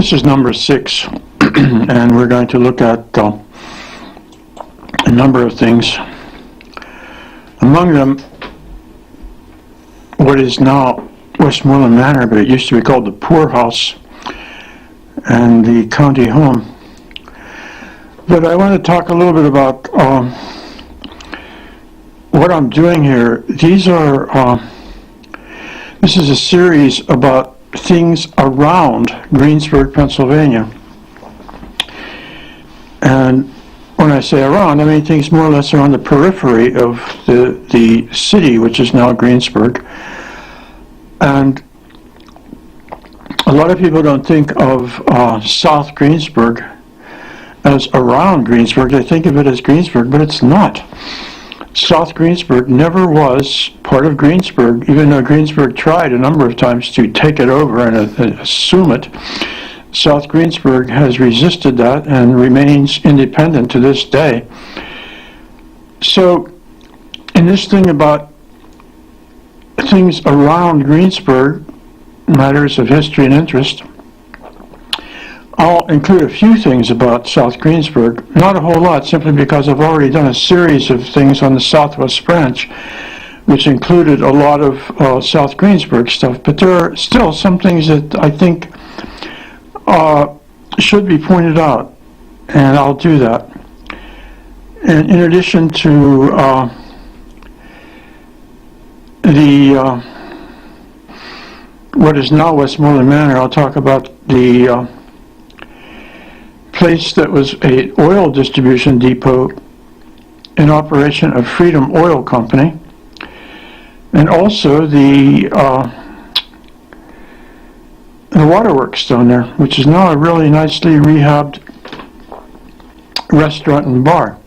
This is number 6, and we're going to look at a number of things. Among them, what is now Westmoreland Manor, but it used to be called the poorhouse, and the county home. But I want to talk a little bit about what I'm doing here. This is a series about things around Greensburg, Pennsylvania. And when I say around, I mean things more or less around the periphery of the city, which is now Greensburg. And a lot of people don't think of South Greensburg as around Greensburg. They think of it as Greensburg, but it's not. South Greensburg never was part of Greensburg, even though Greensburg tried a number of times to take it over and assume it. South Greensburg has resisted that and remains independent to this day. So, in this thing about things around Greensburg, matters of history and interest, I'll include a few things about South Greensburg, not a whole lot, simply because I've already done a series of things on the Southwest Branch, which included a lot of South Greensburg stuff, but there are still some things that I think should be pointed out, and I'll do that. And in addition to what is now Westmoreland Manor, I'll talk about the place that was an oil distribution depot in operation of Freedom Oil Company, and also the waterworks down there, which is now a really nicely rehabbed restaurant and bar.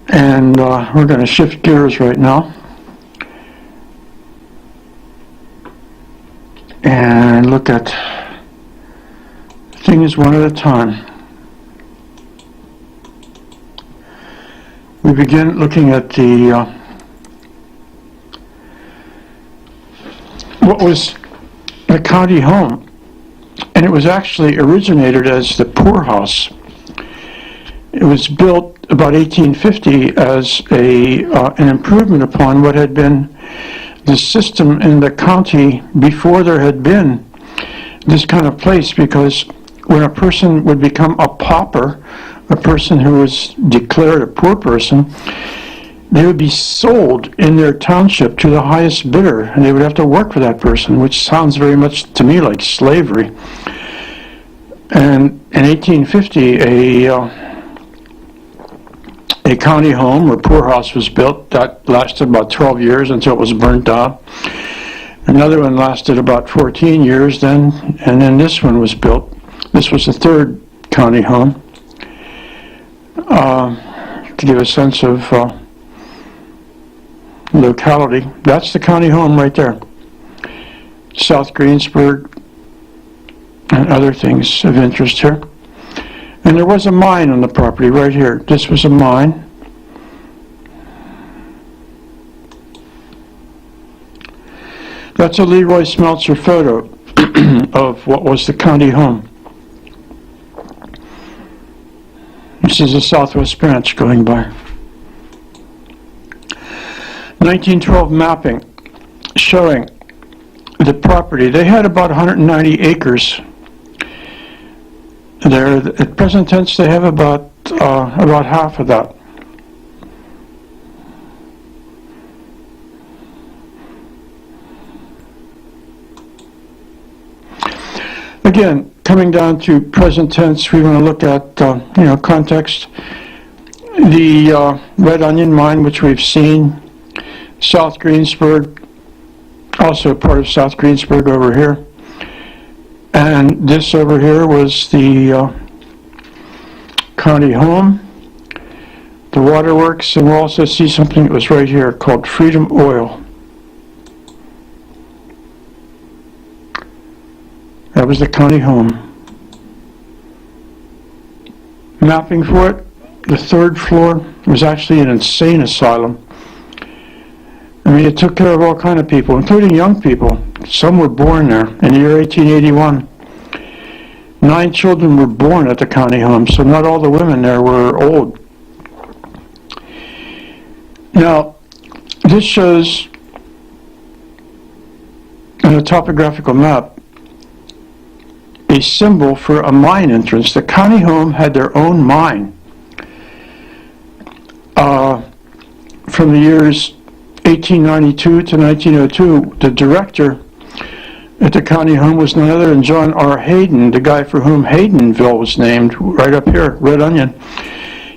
And we're going to shift gears right now and look at things one at a time. We begin looking at what was the county home, and it was actually originated as the poorhouse. It was built about 1850 as an improvement upon what had been the system in the county before there had been this kind of place, because when a person would become a pauper, a person who was declared a poor person, they would be sold in their township to the highest bidder, and they would have to work for that person, which sounds very much to me like slavery. And in 1850, a county home or poorhouse was built that lasted about 12 years until it was burnt down. Another one lasted about 14 years then, and then this one was built. This was the third county home. To give a sense of locality, that's the county home right there. South Greensburg and other things of interest here. And there was a mine on the property right here. This was a mine. That's a Leroy Smeltzer photo of what was the county home. This is the Southwest Branch going by. 1912 mapping showing the property. They had about 190 acres there. At present tense, they have about half of that. Again, coming down to present tense, we want to look at context. The Red Onion Mine, which we've seen, South Greensburg, also part of South Greensburg over here, and this over here was the county home, the waterworks, and we'll also see something that was right here called Freedom Oil. That was the county home. Mapping for it, the third floor was actually an insane asylum. I mean, it took care of all kinds of people, including young people. Some were born there in the year 1881. 9 children were born at the county home, so not all the women there were old. Now, this shows on a topographical map a symbol for a mine entrance. The county home had their own mine. From the years 1892 to 1902, the director at the county home was none other than John R. Hayden, the guy for whom Haydenville was named, right up here, Red Onion.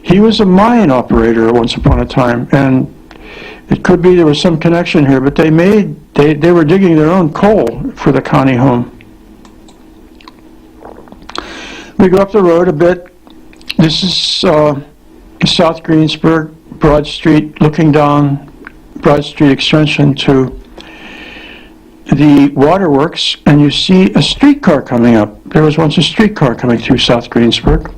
He was a mine operator once upon a time, and it could be there was some connection here, but they were digging their own coal for the county home. We go up the road a bit. This is South Greensburg, Broad Street, looking down Broad Street extension to the waterworks, and you see a streetcar coming up. There was once a streetcar coming through South Greensburg.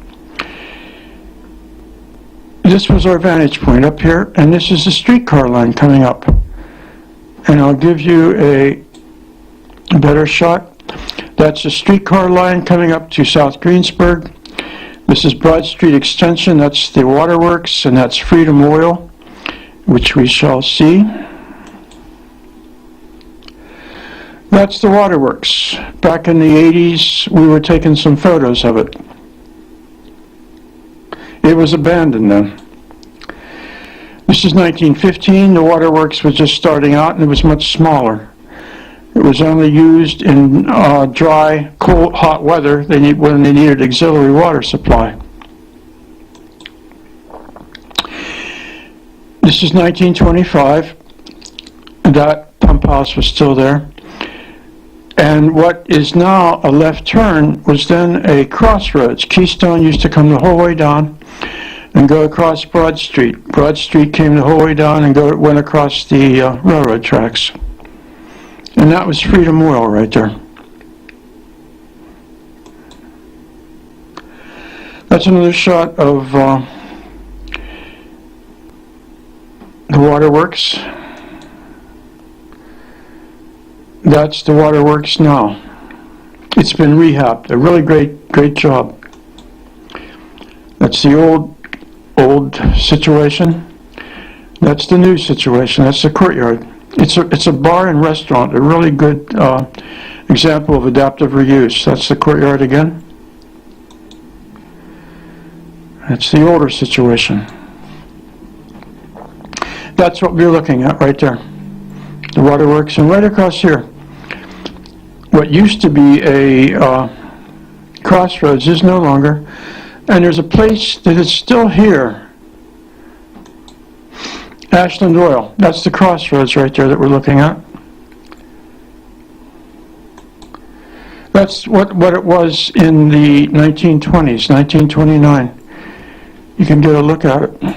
This was our vantage point up here, and this is the streetcar line coming up. And I'll give you a better shot. That's the streetcar line coming up to South Greensburg. This is Broad Street Extension. That's the waterworks, and that's Freedom Oil, which we shall see. That's the waterworks. Back in the 80s, we were taking some photos of it. It was abandoned then. This is 1915. The waterworks was just starting out, and it was much smaller. It was only used in dry, cold, hot weather when they needed auxiliary water supply. This is 1925. That pump house was still there. And what is now a left turn was then a crossroads. Keystone used to come the whole way down and go across Broad Street. Broad Street came the whole way down and went across the railroad tracks. And that was Freedom Oil right there. That's another shot of the waterworks. That's the waterworks now. It's been rehabbed. A really great job. That's the old situation. That's the new situation. That's the courtyard. It's a bar and restaurant. A really good example of adaptive reuse. That's the courtyard again. That's the older situation. That's what we're looking at right there. The waterworks, and right across here, what used to be a crossroads is no longer, and there's a place that is still here. Ashland Oil. That's the crossroads right there that we're looking at. That's what it was in the 1920s, 1929. You can get a look at it.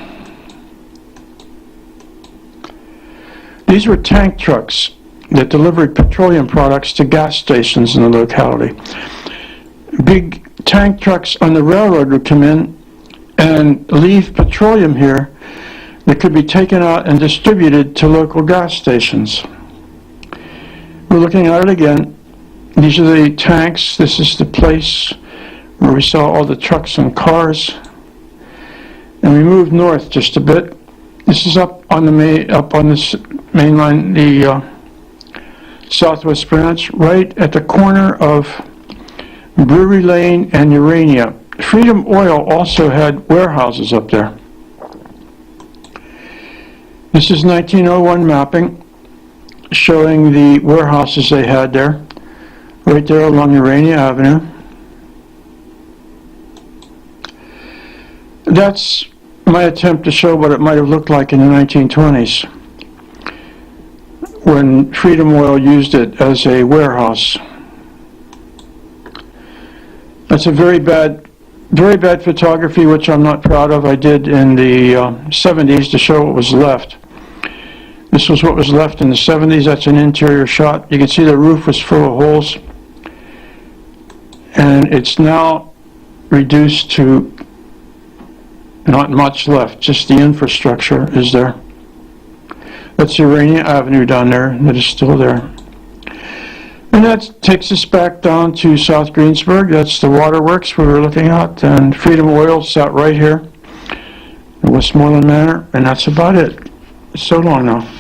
These were tank trucks that delivered petroleum products to gas stations in the locality. Big tank trucks on the railroad would come in and leave petroleum here that could be taken out and distributed to local gas stations. We're looking at it again. These are the tanks. This is the place where we saw all the trucks and cars. And we moved north just a bit. This is up on this main line, the Southwest Branch, right at the corner of Brewery Lane and Urania. Freedom Oil also had warehouses up there. This is 1901 mapping showing the warehouses they had there, right there along Urania Avenue. That's my attempt to show what it might have looked like in the 1920s when Freedom Oil used it as a warehouse. That's a very bad photography, which I'm not proud of. I did in the 70s to show what was left. This was what was left in the 70s. That's an interior shot. You can see the roof was full of holes, and it's now reduced to not much left. Just the infrastructure is there. That's Urania Avenue down there that is still there. And that takes us back down to South Greensburg. That's the waterworks we were looking at, and Freedom Oil's out right here in Westmoreland Manor, and that's about it. So long now.